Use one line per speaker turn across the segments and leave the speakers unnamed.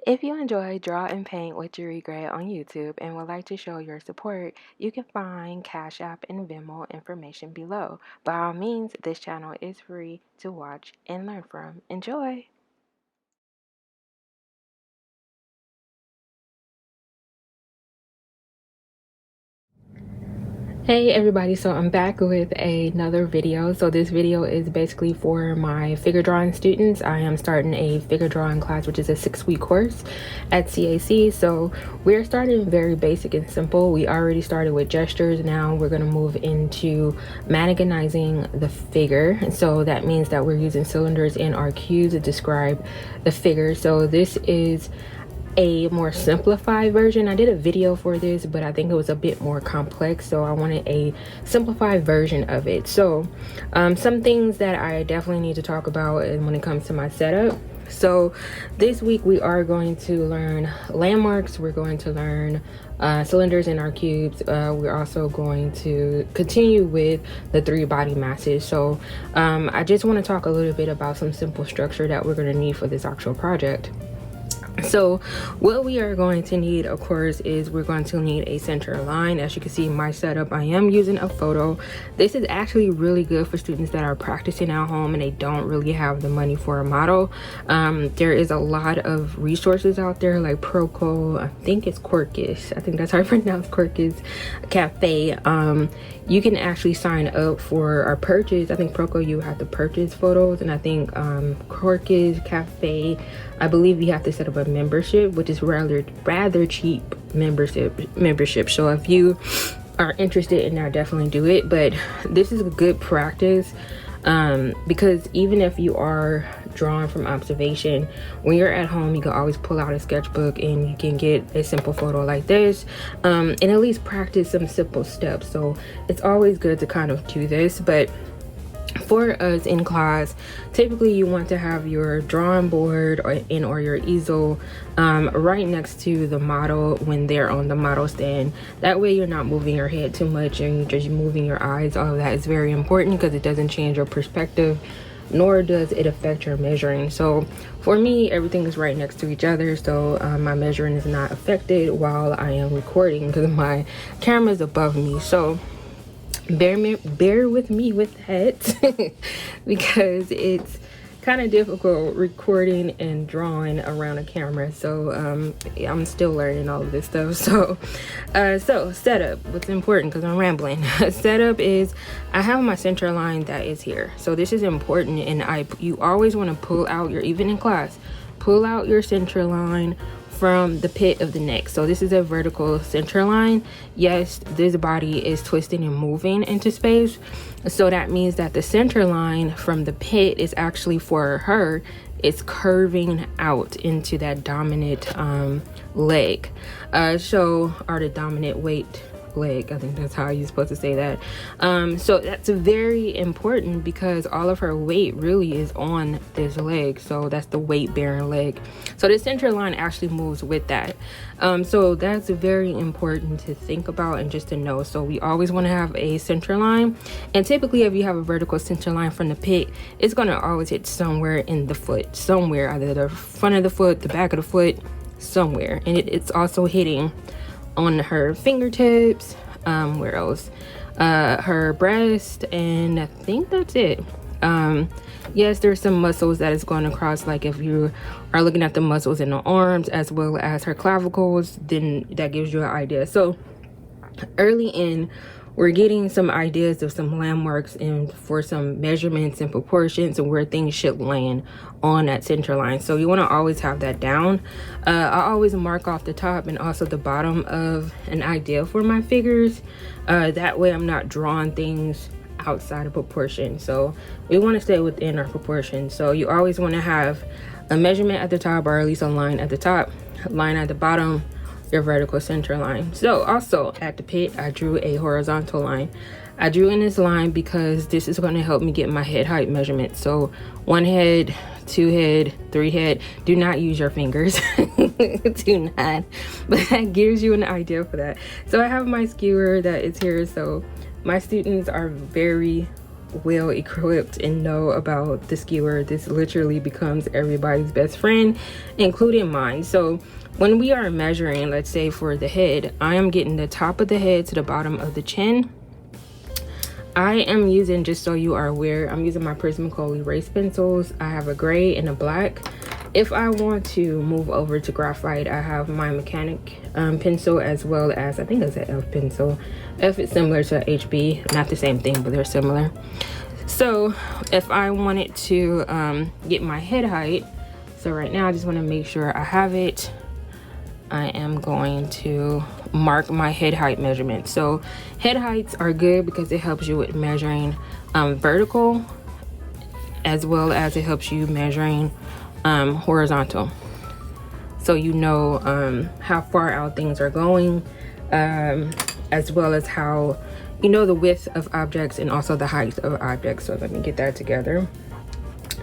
If you enjoy Draw and Paint What You Regret on YouTube and would like to show your support, you can find Cash App and Venmo information below. By all means, this channel is free to watch and learn from. Enjoy! Hey everybody, so I'm back with another video. So this video is basically for my figure drawing students. I am starting a figure drawing class, which is a 6-week course at CAC. So we're starting very basic and simple. We already started with gestures. Now we're going to move into mannequinizing the figure. So that means that we're using cylinders and our cubes to describe the figure. So this is a more simplified version. I did a video for this, but I think it was a bit more complex, so I wanted a simplified version of it. So some things that I definitely need to talk about when it comes to my setup. So this week we are going to learn landmarks, we're going to learn cylinders in our cubes. We're also going to continue with the 3 body masses. So I just want to talk a little bit about some simple structure that we're going to need for this actual project. So what we are going to need, of course, is we're going to need a center line. As you can see in my setup, I am using a photo. This is actually really good for students that are practicing at home and they don't really have the money for a model. There is a lot of resources out there like Proco, I think it's Quirkus, I think that's how I pronounce Quirkus Cafe. You can actually sign up for our purchase. I think Proco, you have to purchase photos, and I think Quirkus Cafe, I believe you have to set up a membership, which is rather cheap membership. So if you are interested in that, definitely do it. But this is a good practice because even if you are drawing from observation, when you're at home, you can always pull out a sketchbook and you can get a simple photo like this, and at least practice some simple steps. So it's always good to kind of do this. But for us in class, typically you want to have your drawing board or your easel right next to the model when they're on the model stand. That way you're not moving your head too much and you're just moving your eyes. All of that is very important because it doesn't change your perspective, nor does it affect your measuring. So for me, everything is right next to each other, so my measuring is not affected while I am recording because my camera is above me. So bear with me with that because it's kind of difficult recording and drawing around a camera. So I'm still learning all of this stuff. So setup, what's important, because I'm rambling. Setup is I have my center line that is here. So this is important, and you always want to pull out your, even in class, pull out your center line from the pit of the neck. So this is a vertical center line. Yes, this body is twisting and moving into space, so that means that the center line from the pit is actually, for her, it's curving out into that dominant leg, or the dominant weight leg. I think that's how you're supposed to say that. So that's very important because all of her weight really is on this leg. So that's the weight bearing leg. So the center line actually moves with that. So that's very important to think about and just to know. So we always want to have a center line, and typically if you have a vertical center line from the pit, it's going to always hit somewhere in the foot, somewhere, either the front of the foot, the back of the foot, somewhere. And it's also hitting on her fingertips, where else, her breast, and I think that's it. Yes, there's some muscles that is going across, like if you are looking at the muscles in the arms as well as her clavicles, then that gives you an idea. So early in, we're getting some ideas of some landmarks and for some measurements and proportions and where things should land on that center line. So you want to always have that down. I always mark off the top and also the bottom of an idea for my figures. That way I'm not drawing things outside of proportion. So we want to stay within our proportion. So you always want to have a measurement at the top, or at least a line at the top, line at the bottom, your vertical center line. So also at the pit, I drew a horizontal line. I drew in this line because this is going to help me get my head height measurement. So 1 head, 2 head, 3 head. Do not use your fingers. Do not. But that gives you an idea for that. So I have my skewer that is here. So my students are very well equipped and know about the skewer. This literally becomes everybody's best friend, including mine. So when we are measuring, let's say for the head, I am getting the top of the head to the bottom of the chin. I am using, just so you are aware, I'm using my Prismacolor erase pencils. I have a gray and a black. If I want to move over to graphite, I have my mechanic pencil, as well as, I think it's an F pencil. F is similar to HB, not the same thing, but they're similar. So if I wanted to get my head height, so right now I just want to make sure I have it. I am going to mark my head height measurement. So head heights are good because it helps you with measuring vertical, as well as it helps you measuring horizontal. So you know how far out things are going, as well as how you know the width of objects and also the height of objects. So let me get that together.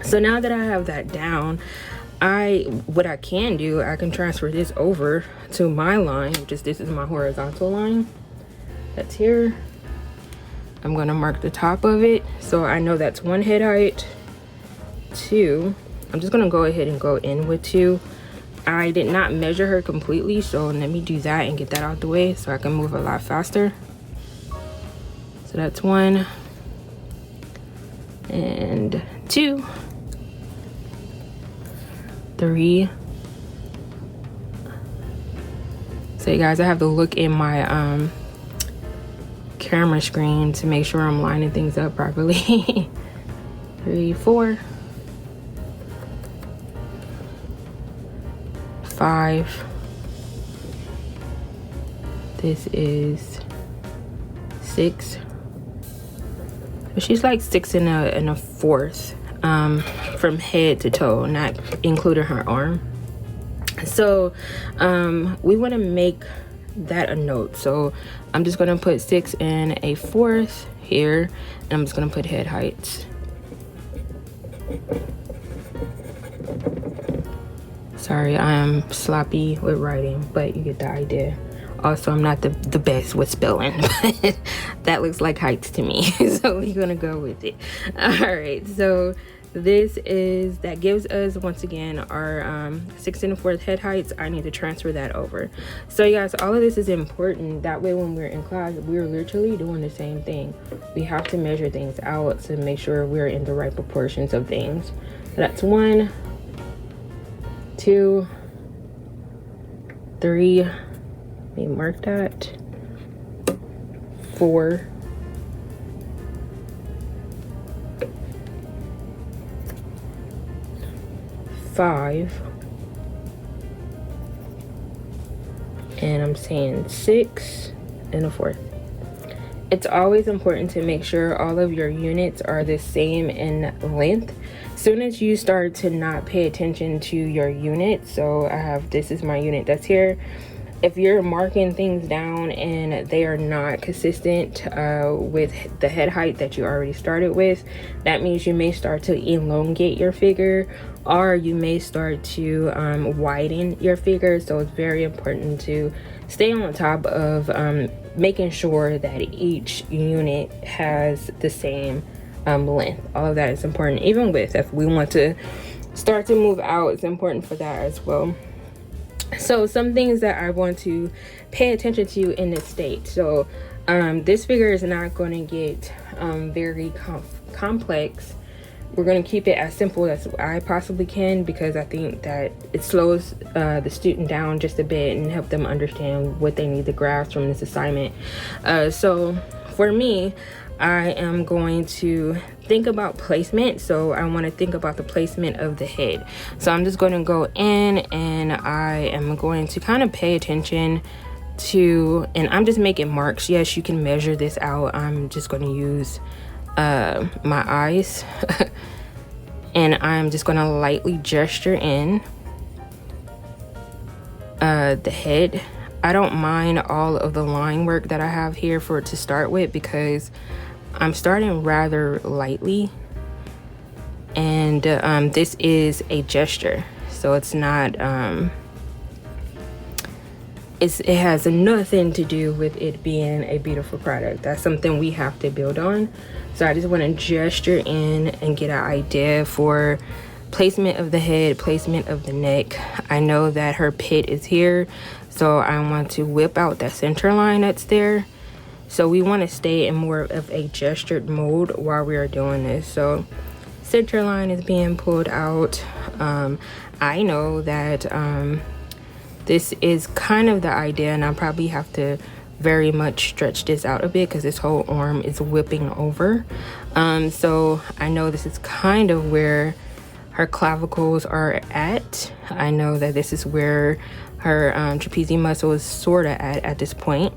So now that I have that down, what I can do, I can transfer this over to my line, which is, this is my horizontal line that's here. I'm gonna mark the top of it, so I know that's 1 head height. 2, I'm just gonna go ahead and go in with 2. I did not measure her completely, so let me do that and get that out the way so I can move a lot faster. So that's 1 and 2. 3. So you guys, I have to look in my camera screen to make sure I'm lining things up properly. 3, 4, 5. This is 6. So she's like 6 and a fourth. From head to toe, not including her arm. So we want to make that a note. So I'm just going to put 6 and a fourth here, and I'm just going to put head heights. Sorry, I am sloppy with writing, but you get the idea. Also, I'm not the best with spelling, but that looks like heights to me. So we're gonna go with it. All right, so that gives us, once again, our 6 and a fourth head heights. I need to transfer that over. So you guys, all of this is important. That way when we're in class, we're literally doing the same thing. We have to measure things out to make sure we're in the right proportions of things. So that's 1, 2, 3, let me mark that, 4, 5, and I'm saying 6 and a fourth. It's always important to make sure all of your units are the same in length. Soon as you start to not pay attention to your unit, so this is my unit that's here. If you're marking things down and they are not consistent with the head height that you already started with, that means you may start to elongate your figure, or you may start to widen your figure. So it's very important to stay on top of making sure that each unit has the same length. All of that is important. Even with, if we want to start to move out, it's important for that as well. So some things that I want to pay attention to in this state. So this figure is not going to get very complex. We're going to keep it as simple as I possibly can, because I think that it slows the student down just a bit and help them understand what they need to grasp from this assignment. So for me, I am going to think about placement. So I want to think about the placement of the head. So I'm just going to go in and I am going to kind of pay attention to, and I'm just making marks. Yes, you can measure this out. I'm just going to use my eyes and I'm just going to lightly gesture in the head. I don't mind all of the line work that I have here for it to start with, because I'm starting rather lightly, and this is a gesture, so it's not it has nothing to do with it being a beautiful product. That's something we have to build on. So I just want to gesture in and get an idea for placement of the head, placement of the neck. I know that her pit is here, so I want to whip out that center line that's there. So we want to stay in more of a gestured mode while we are doing this. So center line is being pulled out. I know that this is kind of the idea, and I probably have to very much stretch this out a bit because this whole arm is whipping over. So I know this is kind of where her clavicles are at. I know that this is where her trapezius muscle is sort of at this point.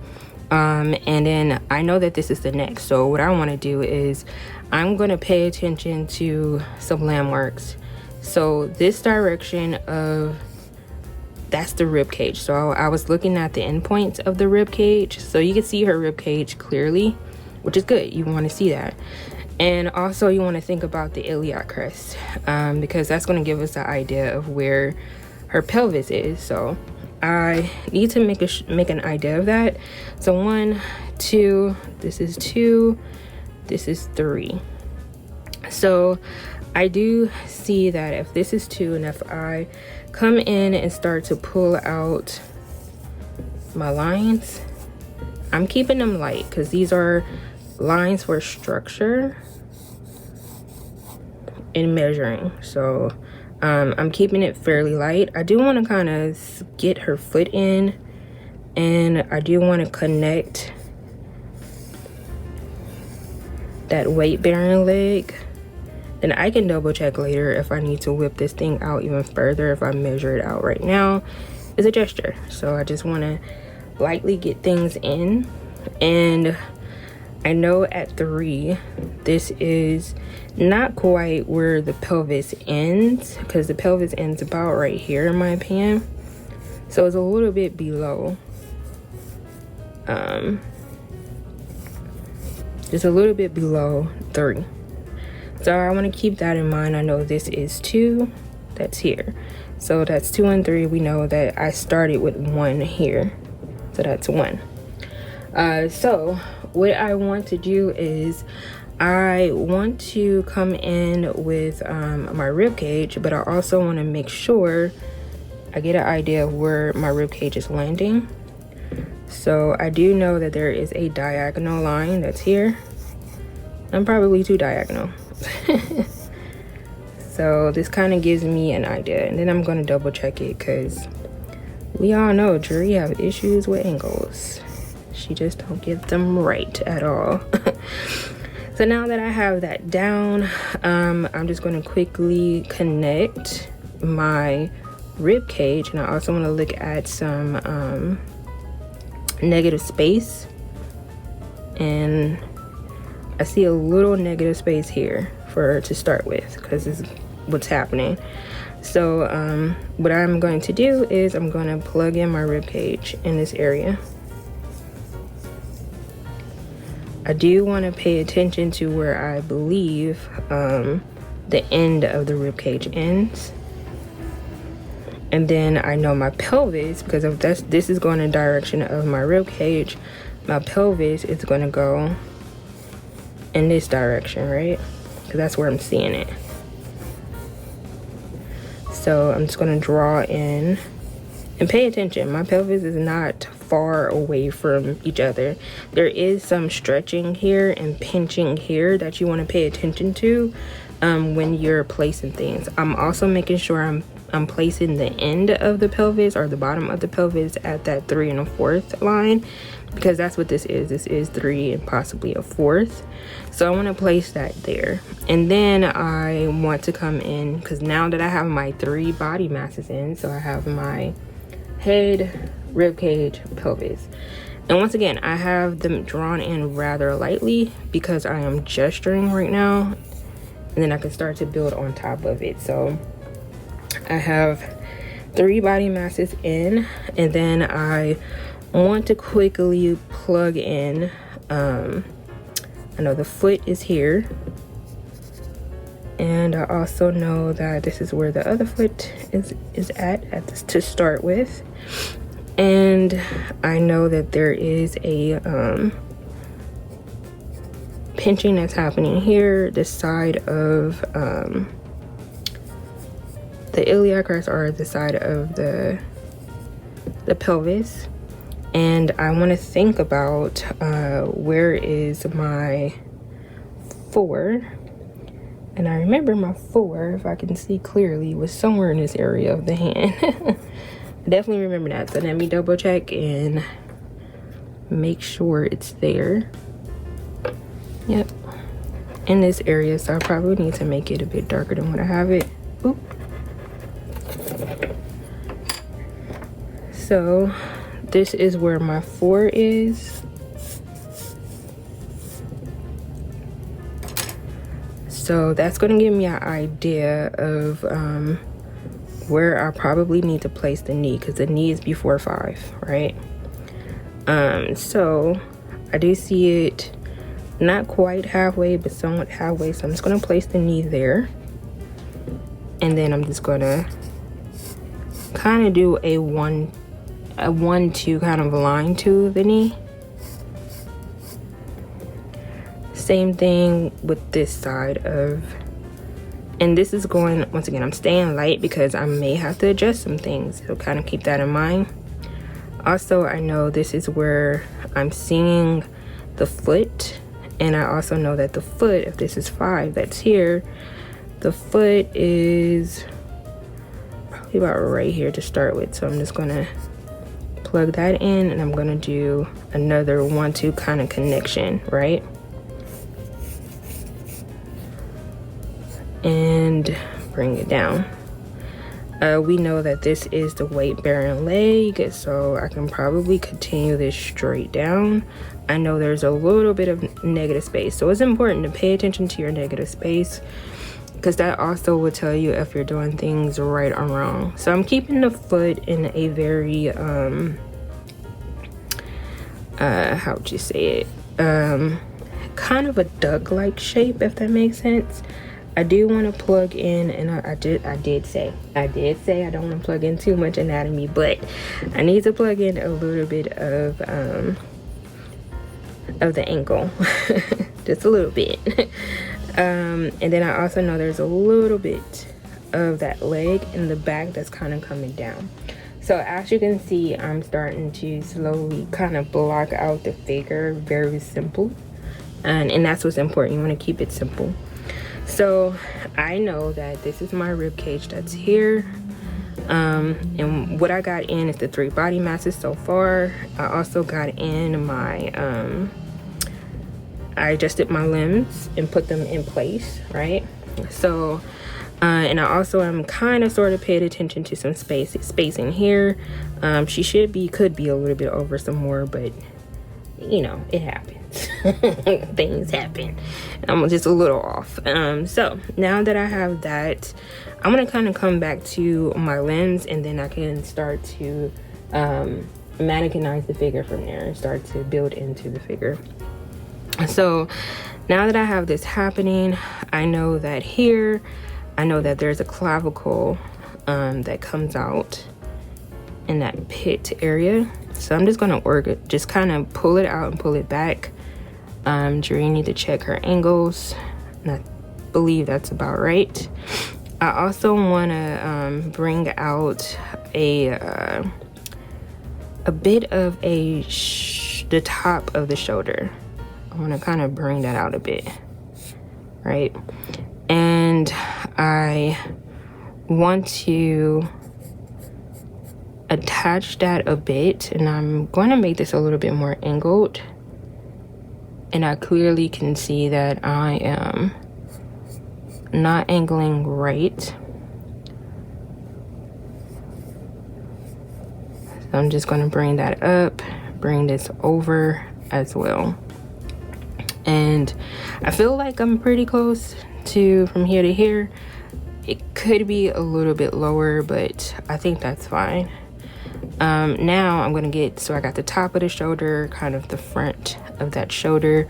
And then I know that this is the neck. So what I want to do is I'm going to pay attention to some landmarks. So this direction of, that's the rib cage. So I was looking at the endpoints of the rib cage, so you can see her rib cage clearly, which is good. You want to see that. And also you want to think about the iliac crest, because that's going to give us an idea of where her pelvis is. So I need to make an idea of that. So 1, 2, this is 2, this is 3. So I do see that if this is 2, and if I come in and start to pull out my lines, I'm keeping them light because these are lines for structure and measuring. So I'm keeping it fairly light. I do want to kind of get her foot in, and I do want to connect that weight bearing leg. And I can double check later if I need to whip this thing out even further. If I measure it out right now, it's a gesture. So I just want to lightly get things in. And I know at 3, this is not quite where the pelvis ends, because the pelvis ends about right here in my opinion. So it's a little bit below. Just a little bit below 3. So I want to keep that in mind. I know this is 2, that's here. So that's 2 and 3. We know that I started with 1 here. So that's 1. So what I want to do is I want to come in with my rib cage, but I also want to make sure I get an idea of where my rib cage is landing. So I do know that there is a diagonal line that's here. I'm probably too diagonal. So this kind of gives me an idea, and then I'm going to double check it because we all know Drury have issues with angles. She just don't get them right at all. So now that I have that down, I'm just going to quickly connect my rib cage, and I also want to look at some negative space, and I see a little negative space here for to start with because this is what's happening. So what I'm going to do is I'm going to plug in my rib cage in this area. I do want to pay attention to where I believe the end of the rib cage ends. And then I know my pelvis, because if this is going in the direction of my rib cage, my pelvis is going to go in this direction, right? Because that's where I'm seeing it. So I'm just going to draw in and pay attention. My pelvis is not far away from each other. There is some stretching here and pinching here that you want to pay attention to when you're placing things. I'm also making sure I'm placing the end of the pelvis or the bottom of the pelvis at that 3 1/4 line, because that's what this is. This is 3 and possibly 1/4. So I want to place that there. And then I want to come in, because now that I have my 3 body masses in, so I have my head, rib cage, pelvis. And once again, I have them drawn in rather lightly because I am gesturing right now. and then I can start to build on top of it. So I have 3 body masses in, and then I want to quickly plug in, I know the foot is here, and I also know that this is where the other foot is at this, to start with. And I know that there is a pinching that's happening here, this side of the iliac crest, or the side of the pelvis. And I want to think about where is my 4. And I remember my 4, if I can see clearly, was somewhere in this area of the hand. I definitely remember that. So let me double check and make sure it's there. Yep, in this area. So I probably need to make it a bit darker than what I have it. Oop. So this is where my 4 is. So that's going to give me an idea of where I probably need to place the knee, because the knee is before 5, right? So I do see it not quite halfway, but somewhat halfway. So I'm just going to place the knee there. And then I'm just going to kind of do a 1-2 kind of line to the knee. Same thing with this side of, and this is going, once again, I'm staying light because I may have to adjust some things, so kind of keep that in mind. Also, I know this is where I'm seeing the foot, and I also know that the foot, if this is 5, that's here, the foot is probably about right here to start with. So I'm just gonna plug that in, and I'm gonna do another 1-2 kind of connection, right? And bring it down. We know that this is the weight bearing leg, so I can probably continue this straight down. I know there's a little bit of negative space, so it's important to pay attention to your negative space, because that also will tell you if you're doing things right or wrong. So I'm keeping the foot in a very how would you say it, kind of a duck-like shape, if that makes sense. I do want to plug in, and I did say I don't want to plug in too much anatomy, but I need to plug in a little bit of the ankle, just a little bit. And then I also know there's a little bit of that leg in the back that's kind of coming down. So as you can see, I'm starting to slowly kind of block out the figure, very simple, and that's what's important. You want to keep it simple. So I know that this is my rib cage that's here, and what I got in is the 3 body masses so far. I also got in my I adjusted my limbs and put them in place, right? So and I also am kind of sort of paid attention to some spacing here. She could be a little bit over some more, but you know, it happens. Things happen. I'm just a little off. So now that I have that, I'm gonna kind of come back to my limbs, and then I can start to mannequinize the figure from there and start to build into the figure. So now that I have this happening, I know that here, I know that there's a clavicle that comes out in that pit area. So I'm just gonna just kind of pull it out and pull it back. Jerry need to check her angles, and I believe that's about right. I also want to bring out a bit of the top of the shoulder. I want to kind of bring that out a bit, right? And I want to attach that a bit, and I'm going to make this a little bit more angled. And I clearly can see that I am not angling right. So I'm just going to bring that up, bring this over as well. And I feel like I'm pretty close to from here to here. It could be a little bit lower, but I think that's fine. Now I'm gonna get, so I got the top of the shoulder, kind of the front of that shoulder,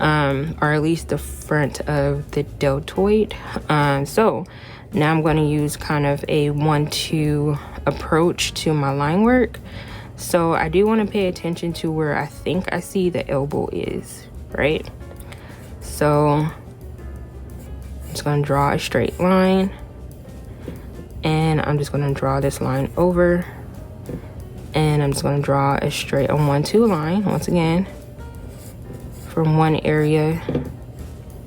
or at least the front of the deltoid. So now I'm gonna use kind of a 1-2 approach to my line work. So I do want to pay attention to where I think I see the elbow is, right? So I'm just going to draw a straight line, and I'm just going to draw this line over, and I'm just going to draw a straight, a 1-2 line once again from one area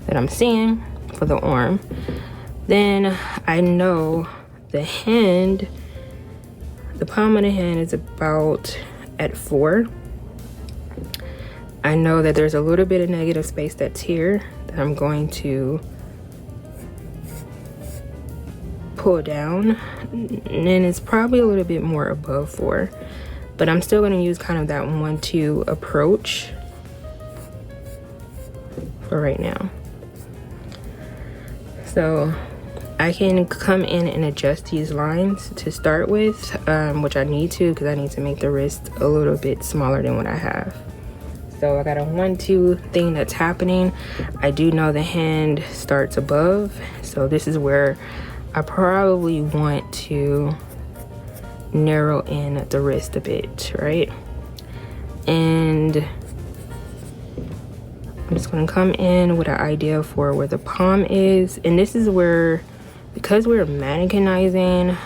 that I'm seeing for the arm. Then I know the hand, the palm of the hand is about at 4. I know that there's a little bit of negative space that's here that I'm going to pull down, and then it's probably a little bit more above 4, but I'm still going to use kind of that 1-2 approach for right now. So I can come in and adjust these lines to start with, which I need to, because I need to make the wrist a little bit smaller than what I have. So I got a 1-2 thing that's happening. I do know the hand starts above, so this is where I probably want to narrow in the wrist a bit, right? And I'm just gonna come in with an idea for where the palm is, and this is where, because we're mannequinizing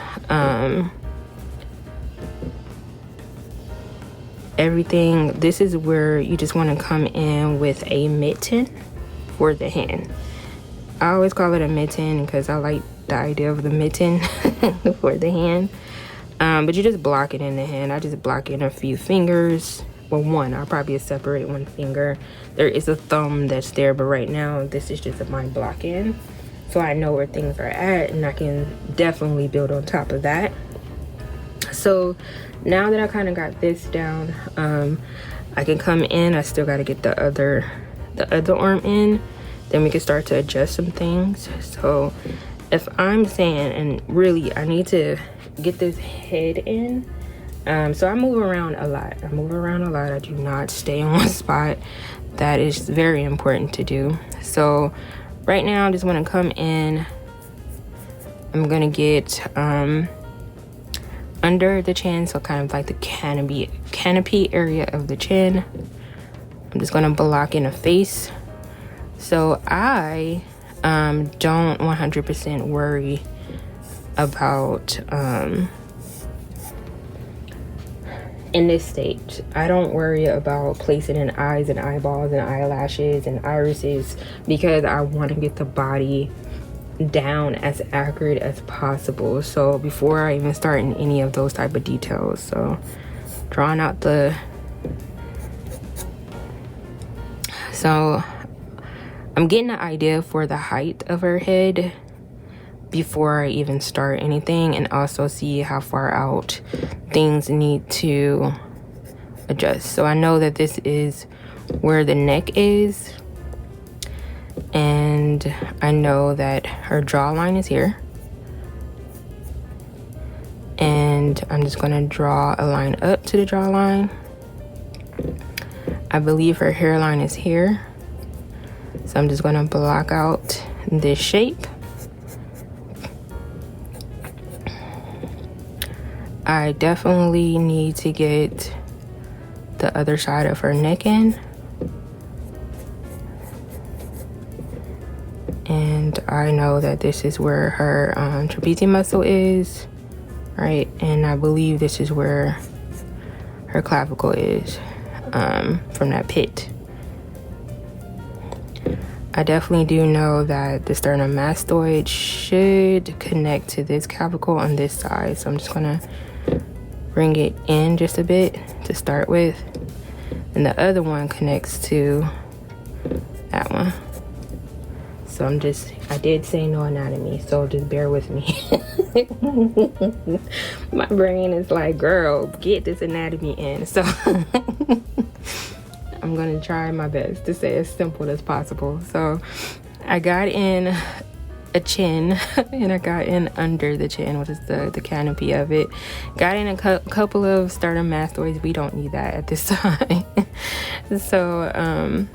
everything, this is where you just want to come in with a mitten for the hand. I always call it a mitten because I like the idea of the mitten for the hand. But you just block it in the hand. I just block in a few fingers. Well, one, I'll probably separate one finger. There is a thumb that's there, but right now this is just my block in, so I know where things are at, and I can definitely build on top of that. So now that I kind of got this down, I can come in. I still got to get the other arm in, then we can start to adjust some things. So if I'm saying, and really I need to get this head in, so I move around a lot. I do not stay in one spot. That is very important to do. So right now I just want to come in. I'm gonna get under the chin, so kind of like the canopy area of the chin. I'm just gonna block in a face. So I don't 100% worry about in this stage, I don't worry about placing in eyes and eyeballs and eyelashes and irises, because I want to get the body down as accurate as possible. So before I even start in any of those type of details, so drawing out the, so I'm getting an idea for the height of her head before I even start anything, and also see how far out things need to adjust. So I know that this is where the neck is, and I know that her jawline is here, and I'm just going to draw a line up to the jawline. I believe her hairline is here, so I'm just going to block out this shape. I definitely need to get the other side of her neck in, and I know that this is where her trapezius muscle is, right? And I believe this is where her clavicle is, from that pit. I definitely do know that the sternomastoid should connect to this clavicle on this side, so I'm just gonna bring it in just a bit to start with, and the other one connects to that one. So I did say no anatomy, so just bear with me. My brain is like, girl, get this anatomy in. So I'm gonna try my best to say as simple as possible. So I got in a chin and I got in under the chin, which is the canopy of it. Got in a couple of sternomastoids. We don't need that at this time. So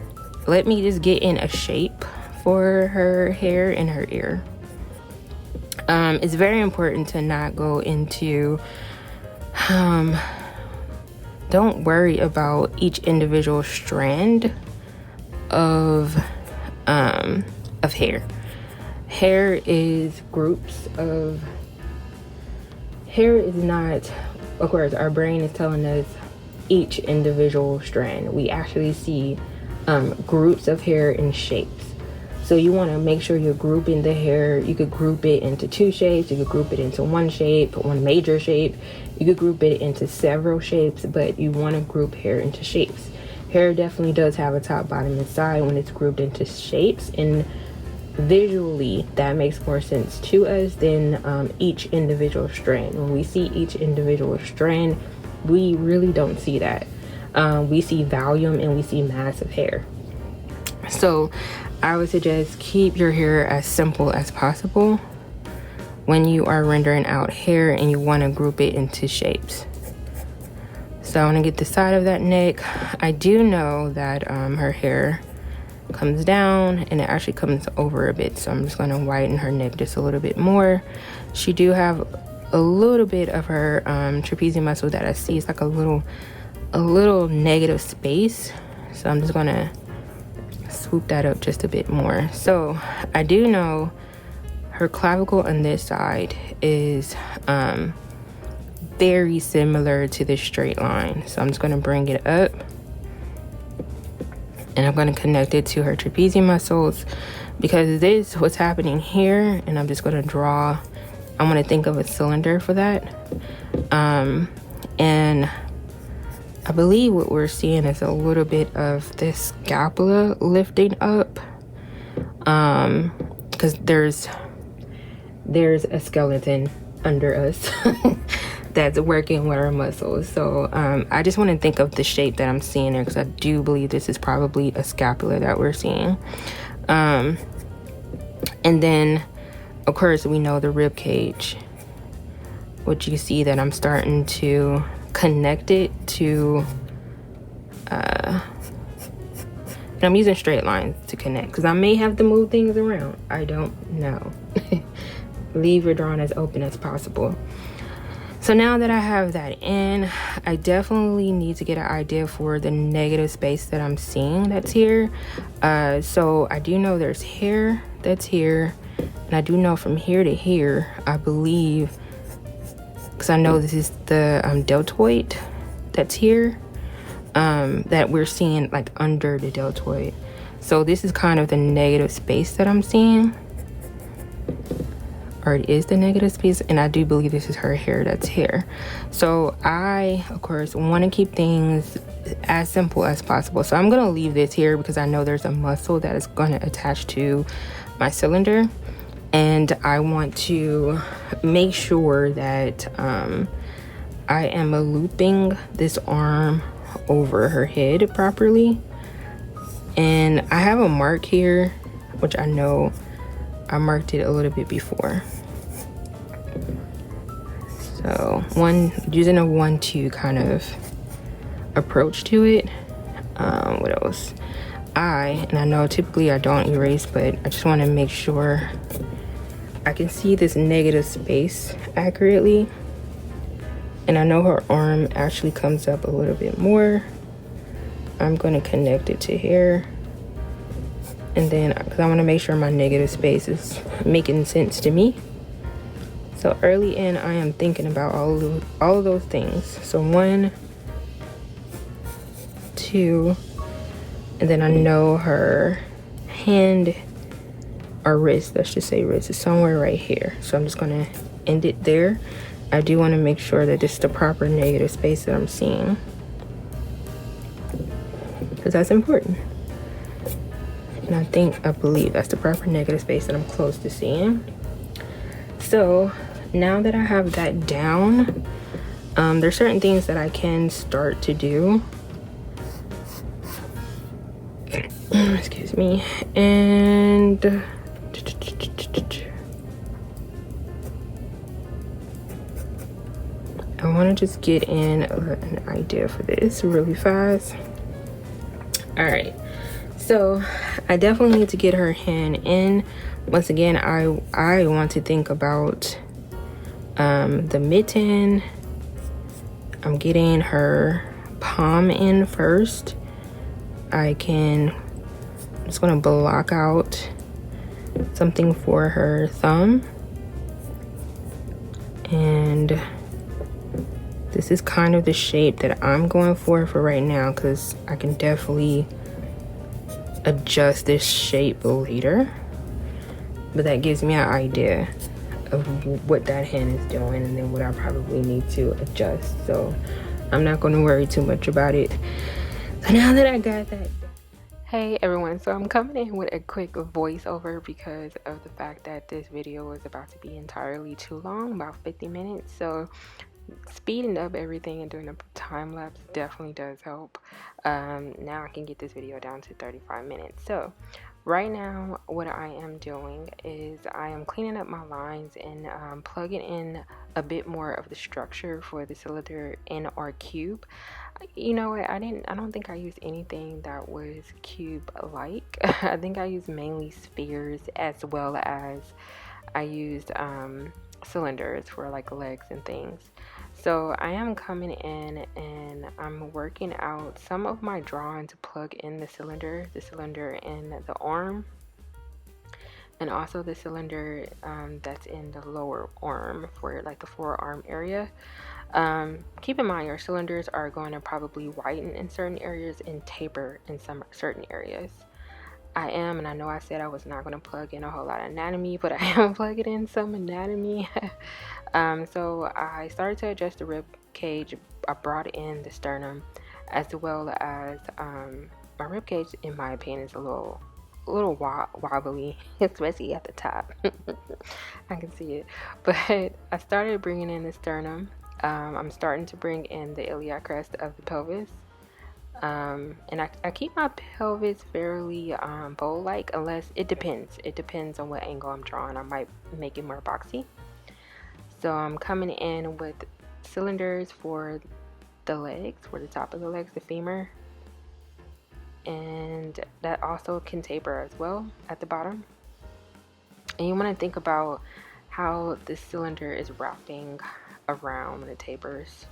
let me just get in a shape for her hair and her ear. It's very important to not go into don't worry about each individual strand of hair. Hair is groups of hair is not, of course, our brain is telling us each individual strand. We actually see groups of hair in shapes. So you want to make sure you're grouping the hair. You could group it into two shapes. You could group it into one shape, one major shape. You could group it into several shapes, but you want to group hair into shapes. Hair definitely does have a top, bottom, and side when it's grouped into shapes, and visually that makes more sense to us than each individual strand. When we see each individual strand, we really don't see that. We see volume and we see mass of hair. So I would suggest keep your hair as simple as possible when you are rendering out hair and you want to group it into shapes. So I want to get the side of that neck. I do know that her hair comes down and it actually comes over a bit, so I'm just going to whiten her neck just a little bit more. She do have a little bit of her trapezius muscle that I see. It's like a little negative space, so I'm just going to swoop that up just a bit more. So I do know her clavicle on this side is very similar to this straight line, so I'm just going to bring it up and I'm going to connect it to her trapezius muscles, because this what's happening here, and I'm just going to draw, I'm going to think of a cylinder for that, and I believe what we're seeing is a little bit of this scapula lifting up, because there's a skeleton under us that's working with our muscles. So I just want to think of the shape that I'm seeing there, because I do believe this is probably a scapula that we're seeing. And then of course we know the rib cage, which you see that I'm starting to connect it to and I'm using straight lines to connect because I may have to move things around. I don't know. Leave your drawing as open as possible. So now that I have that in, I definitely need to get an idea for the negative space that I'm seeing that's here. So I do know there's hair that's here, and I do know from here to here, I believe, because I know this is the deltoid that's here, that we're seeing like under the deltoid. So this is kind of the negative space that I'm seeing, or it is the negative space, and I do believe this is her hair that's here. So I, of course, want to keep things as simple as possible. So I'm going to leave this here because I know there's a muscle that is going to attach to my cylinder, and I want to make sure that I am looping this arm over her head properly. And I have a mark here, which I know I marked it a little bit before. So using a 1-2 kind of approach to it. What else? And I know typically I don't erase, but I just want to make sure I can see this negative space accurately. And I know her arm actually comes up a little bit more. I'm going to connect it to here. And then, because I want to make sure my negative space is making sense to me. So early in, I am thinking about all of those things. So 1, 2, and then I know her hand or wrist, let's just say wrist, is somewhere right here. So I'm just going to end it there. I do want to make sure that this is the proper negative space that I'm seeing, because that's important. And I believe that's the proper negative space that I'm close to seeing. So now that I have that down, there's certain things that I can start to do. excuse me. And I want to just get in an idea for this really fast. All right, so I definitely need to get her hand in. Once again, I want to think about the mitten. I'm getting her palm in first. I'm just gonna block out something for her thumb. And this is kind of the shape that I'm going for right now, because I can definitely adjust this shape later. But that gives me an idea of what that hand is doing, and then what I probably need to adjust. So I'm not going to worry too much about it. So now that I got that, hey everyone, so I'm coming in with a quick voiceover because of the fact that this video is about to be entirely too long, about 50 minutes. So speeding up everything and doing a time lapse definitely does help. Now I can get this video down to 35 minutes. So right now what I am doing is I am cleaning up my lines and plugging in a bit more of the structure for the cylinder in our cube. You know what, I don't think I used anything that was cube like. I think I used mainly spheres, as well as I used cylinders for like legs and things. So I am coming in and I'm working out some of my drawing to plug in the cylinder in the arm, and also the cylinder that's in the lower arm for like the forearm area. Keep in mind your cylinders are going to probably whiten in certain areas and taper in some certain areas. And I know I said I was not going to plug in a whole lot of anatomy, but I am plugging in some anatomy. So I started to adjust the rib cage. I brought in the sternum, as well as my rib cage, in my opinion, is a little wobbly, especially at the top. I can see it, but I started bringing in the sternum. I'm starting to bring in the iliac crest of the pelvis. And I keep my pelvis fairly bowl-like, unless it depends on what angle I'm drawing. I might make it more boxy. So I'm coming in with cylinders for the legs, for the top of the legs, the femur, and that also can taper as well at the bottom. And you want to think about how the cylinder is wrapping around when it tapers.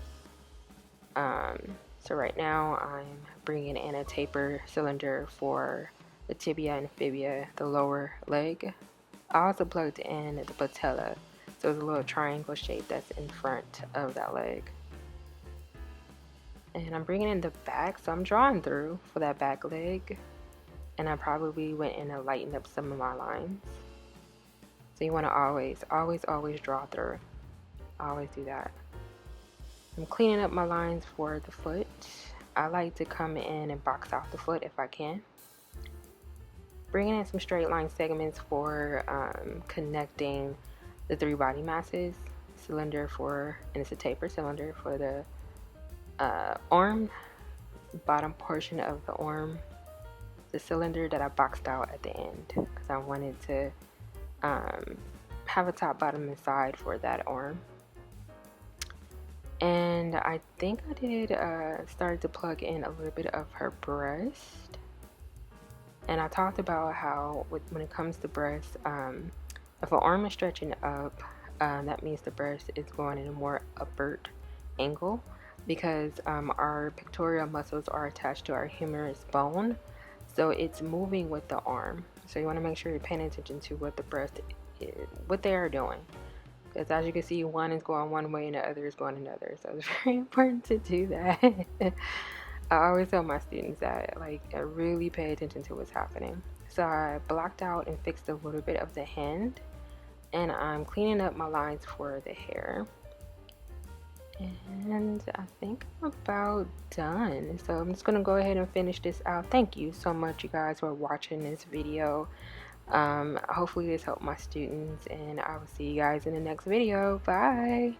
So right now I'm bringing in a taper cylinder for the tibia and fibia, the lower leg. I also plugged in the patella, so it's a little triangle shape that's in front of that leg. And I'm bringing in the back, so I'm drawing through for that back leg, and I probably went in and lightened up some of my lines. So you want to always draw through. Always do that. I'm cleaning up my lines for the foot. I like to come in and box out the foot if I can. Bringing in some straight line segments for connecting the three body masses. Cylinder for, and it's a taper cylinder for the arm, bottom portion of the arm. The cylinder that I boxed out at the end, because I wanted to have a top, bottom, and side for that arm. And I think I did started to plug in a little bit of her breast. And I talked about how when it comes to breast, if an arm is stretching up, that means the breast is going in a more upward angle, because our pectoral muscles are attached to our humerus bone, so it's moving with the arm. So you want to make sure you're paying attention to what the breast is, what they are doing. Because as you can see, one is going one way and the other is going another. So it's very important to do that. I always tell my students that, like, I really pay attention to what's happening. So I blocked out and fixed a little bit of the hand. And I'm cleaning up my lines for the hair. And I think I'm about done. So I'm just going to go ahead and finish this out. Thank you so much, you guys, for watching this video. Hopefully this helped my students, and I will see you guys in the next video. Bye.